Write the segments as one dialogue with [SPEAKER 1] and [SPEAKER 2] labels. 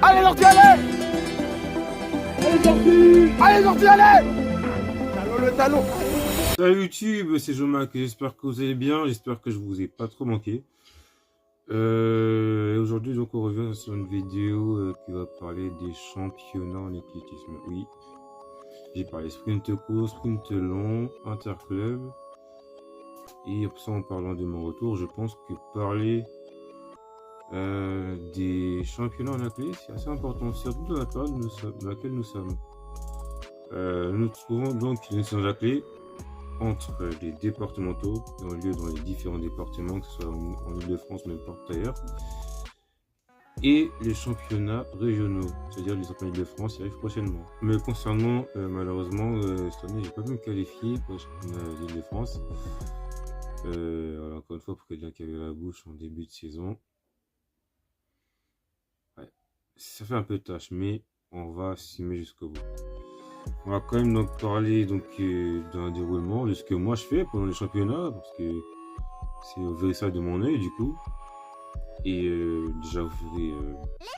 [SPEAKER 1] Allez, Jordi, allez! Allez, Jordi! Allez, Jordi, allez! Talon, le talon!
[SPEAKER 2] Salut YouTube, c'est Jomac, j'espère que vous allez bien, j'espère que je vous ai pas trop manqué. Aujourd'hui donc on revient sur une vidéo qui va parler des championnats en athlétisme. Oui, j'ai parlé sprint court, sprint long, interclub. Et après ça, en parlant de mon retour, je pense que parler des championnats en athlète, c'est assez important, surtout dans la période dans laquelle nous sommes. Nous trouvons donc une séance d'athlète entre les départementaux qui ont lieu dans les différents départements, que ce soit en Ile-de-France ou n'importe ailleurs, et les championnats régionaux, c'est-à-dire les championnats d'Île-de-France qui arrivent prochainement. Mais concernant, malheureusement, cette année, j'ai pas pu me qualifier pour les championnats d'Île-de-France. Voilà, encore une fois, pour quelqu'un qui avait la bouche en début de saison. Ouais, ça fait un peu de tâche, mais on va s'y mettre jusqu'au bout. On va quand même donc parler d'un déroulement de ce que moi je fais pendant les championnats, parce que c'est au vérissage de mon œil du coup. Et déjà vous verrez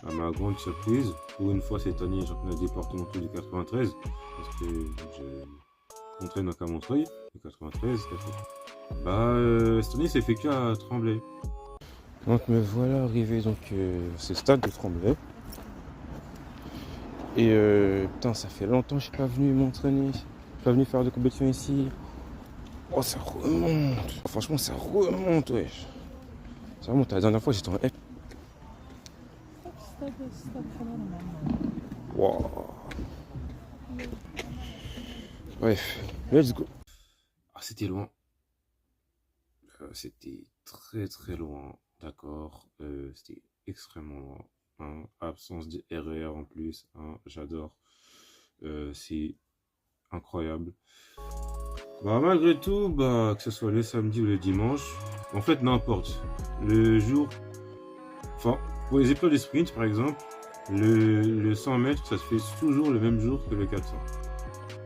[SPEAKER 2] à ma grande surprise, pour une fois cette année, les championnats départementaux du 93, parce que je m'entraîne donc à Montreuil, le 93, cette année c'est effectué à Tremblay. Donc me voilà arrivé donc ce stade de Tremblay. Et putain, ça fait longtemps que je suis pas venu m'entraîner, je suis pas venu faire de compétition ici. Oh, ça remonte, franchement ça remonte, wesh. Ça remonte, la dernière fois j'étais en F. Wow. Bref, let's go. Ah, c'était loin. C'était très loin, d'accord. C'était extrêmement loin. Hein, absence de RER en plus, hein, j'adore. C'est incroyable. Bah malgré tout, que ce soit le samedi ou le dimanche, en fait n'importe. Le jour, enfin pour les épreuves de sprint par exemple, le 100 mètres ça se fait toujours le même jour que le 400.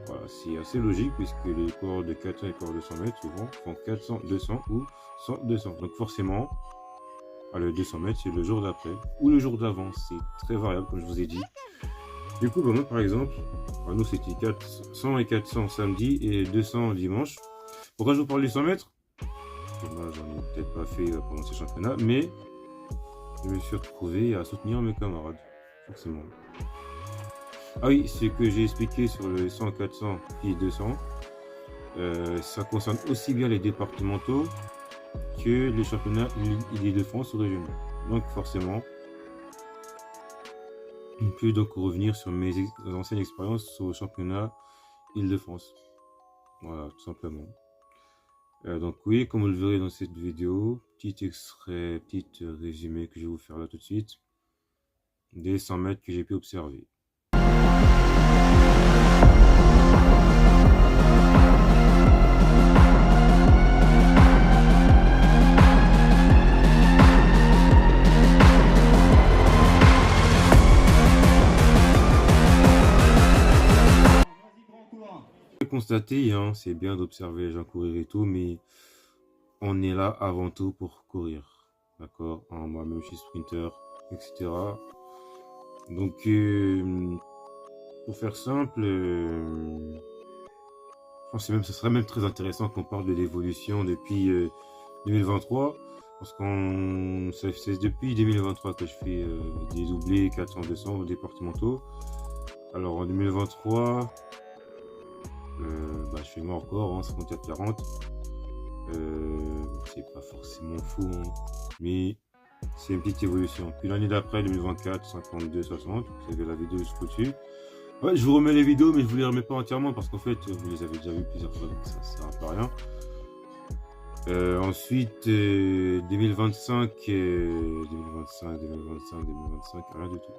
[SPEAKER 2] Voilà, c'est assez logique puisque les coureurs de 400 et les coureurs de 100 mètres souvent font 400, 200 ou 100, 200. Donc forcément, le 200 mètres c'est le jour d'après ou le jour d'avant, c'est très variable comme je vous ai dit. Du coup, moi par exemple, nous c'était 400 et 400 samedi et 200 dimanche. Pourquoi je vous parle du 100 mètres? Moi j'en ai peut-être pas fait pendant ces championnats, mais je me suis retrouvé à soutenir mes camarades, forcément. Ah oui, ce que j'ai expliqué sur le 100, 400 et 200, ça concerne aussi bien les départementaux que les championnats Île-de-France ou régionaux. Donc forcément, on peut donc revenir sur mes anciennes expériences au championnat Île-de-France. Voilà, tout simplement. Donc oui, comme vous le verrez dans cette vidéo, petit extrait, petit résumé que je vais vous faire là tout de suite, des 100 mètres que j'ai pu observer. Constater, hein, c'est bien d'observer les gens courir et tout, mais on est là avant tout pour courir, d'accord, hein, moi-même je suis sprinter, etc. Donc pour faire simple, je pense que ce serait même très intéressant qu'on parle de l'évolution depuis 2023, parce qu'on c'est depuis 2023 que je fais des doublés 400-200 aux départementaux. Alors en 2023, je fais mon record, hein, 54-40. C'est pas forcément fou, hein, mais c'est une petite évolution. Puis l'année d'après, 2024, 52-60, vous avez la vidéo jusqu'au dessus. Ouais, je vous remets les vidéos, mais je vous les remets pas entièrement parce qu'en fait, vous les avez déjà vues plusieurs fois, donc ça sert à rien. Ensuite, 2025, 2025, rien du tout.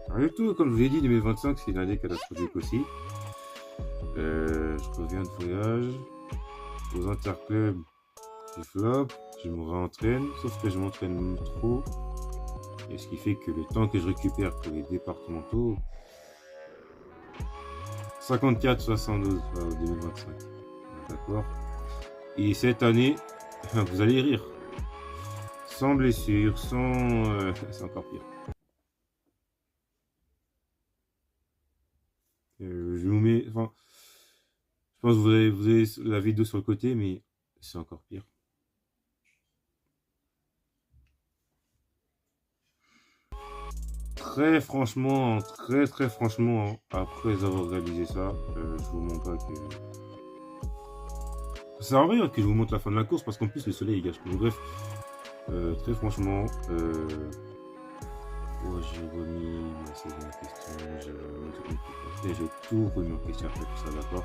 [SPEAKER 2] Rien du tout, comme je vous l'ai dit, 2025, c'est une année catastrophique aussi. Je reviens de voyage, aux interclubs, je flop, je me réentraîne, sauf que je m'entraîne trop. Et ce qui fait que le temps que je récupère pour les départementaux, 54-72 en 2025. D'accord. Et cette année, vous allez rire. Sans blessure, sans... c'est encore pire. Je vous mets... Enfin, je pense que vous avez la vidéo sur le côté, mais c'est encore pire. Très franchement, très franchement, après avoir réalisé ça, je vous montre pas que... Ça sert à rien que je vous montre la fin de la course, parce qu'en plus le soleil il gâche tout. Bref, très franchement, j'ai remis ma saison en question, j'ai tout remis en question après tout ça, d'accord.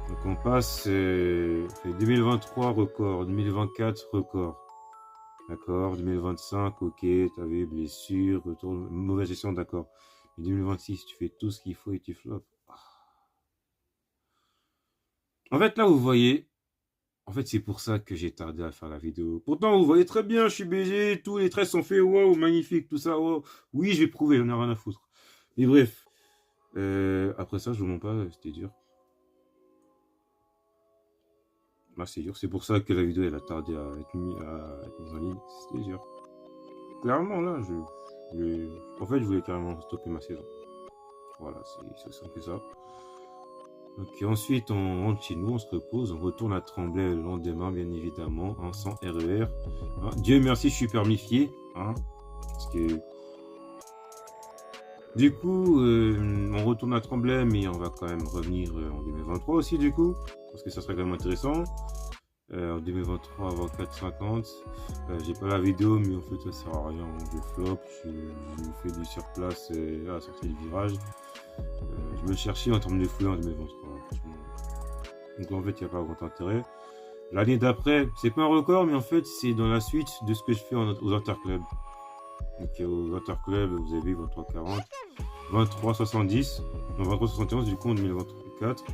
[SPEAKER 2] Donc on passe, 2023 record, 2024 record. D'accord, 2025, ok, t'avais blessure, retour, mauvaise gestion, d'accord. Et 2026, tu fais tout ce qu'il faut et tu floppes. En fait, là, vous voyez, en fait, c'est pour ça que j'ai tardé à faire la vidéo. Pourtant, vous voyez très bien, je suis BG, tous les traits sont faits, waouh, magnifique, tout ça, waouh. Oui, je vais prouver, j'en ai rien à foutre. Mais bref, après ça, je vous mens pas, c'était dur. Là, c'est dur, c'est pour ça que la vidéo, elle a tardé à être mise en ligne, c'était dur. Clairement, là, en fait, je voulais carrément stopper ma saison. Voilà, c'est aussi simple que ça. Ok, ensuite, on rentre chez nous, on se repose, on retourne à Tremblay le lendemain, bien évidemment, hein, sans RER. Hein. Dieu merci, je suis permifié. Hein, parce que... Du coup, on retourne à Tremblay, mais on va quand même revenir en 2023 aussi, du coup. Parce que ça serait quand même intéressant. En 2023 avant 4,50. J'ai pas la vidéo, mais en fait ça sert à rien. Je flop, je fais du surplace à la sortie du virage. Je me cherchais en termes de fouille en 2023. Donc en fait il n'y a pas grand intérêt. L'année d'après, c'est pas un record, mais en fait c'est dans la suite de ce que je fais aux interclubs. Donc aux interclubs, vous avez 23,40, 23,70, non 23,71 du coup en 2024.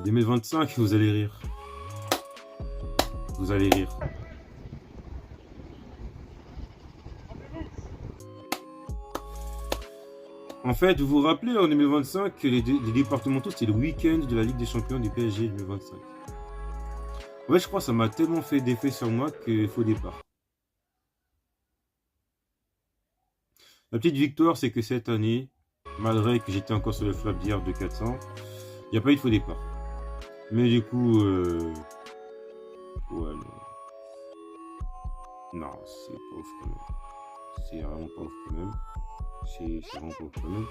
[SPEAKER 2] 2025, vous allez rire. Vous allez rire. En fait, vous vous rappelez en 2025 que les départementaux c'était le week-end de la Ligue des Champions du PSG 2025. En fait, je crois que ça m'a tellement fait d'effet sur moi qu'il faut départ. La petite victoire, c'est que cette année, malgré que j'étais encore sur le flop d'hier de 400, il n'y a pas eu de faux départ. Mais du coup, ouais, non, c'est pas ouf quand même. C'est vraiment pas ouf quand même. C'est vraiment pas ouf quand même.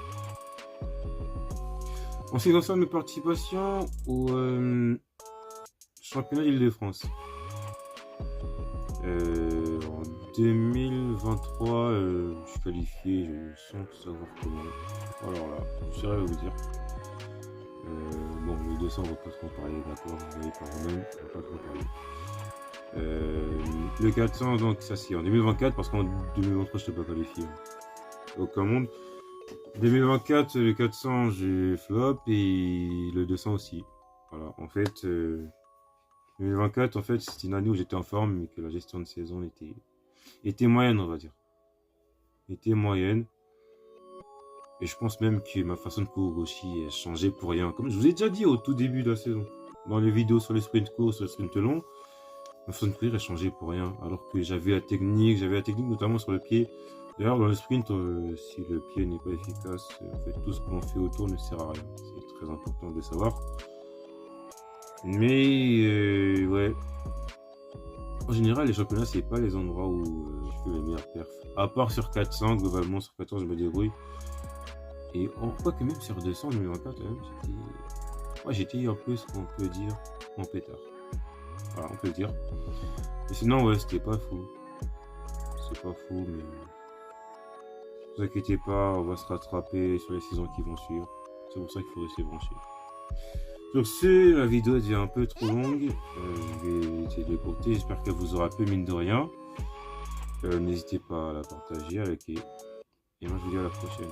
[SPEAKER 2] En ce qui concerne mes participations au championnat d'Île-de-France. En 2023, je suis qualifié, sans savoir comment. Alors là, je saurais vous dire. Bon, le 200, on va pas trop en parler, d'accord, vous voyez par vous-même, on va pas trop en parler. Le 400, donc ça c'est en 2024, parce qu'en 2023, je n'étais pas qualifié. Aucun monde. 2024, le 400, j'ai flop, et le 200 aussi. Voilà, en fait, 2024, en fait, c'était une année où j'étais en forme, mais que la gestion de saison était moyenne, on va dire. Était moyenne. Et je pense même que ma façon de courir aussi a changé pour rien. Comme je vous ai déjà dit au tout début de la saison, dans les vidéos sur les sprint courts, sur les sprint longs, ma façon de courir a changé pour rien. Alors que j'avais la technique notamment sur le pied. D'ailleurs, dans le sprint, si le pied n'est pas efficace, en fait, tout ce qu'on fait autour ne sert à rien. C'est très important de le savoir. Mais, ouais. En général, les championnats, c'est pas les endroits où je fais les meilleures perfs. À part sur 400, globalement, sur 14, je me débrouille. Et on voit que même sur 200, 2024, j'étais un peu ce qu'on peut dire en pétard. Voilà, on peut le dire. Mais sinon, ouais, c'était pas fou. C'est pas fou, mais... Ne vous inquiétez pas, on va se rattraper sur les saisons qui vont suivre. C'est pour ça qu'il faut rester branché. Sur ce, la vidéo devient un peu trop longue. Je vais essayer de l'écourter. J'espère qu'elle vous aura plu, mine de rien. N'hésitez pas à la partager, à liker. Et moi, je vous dis à la prochaine.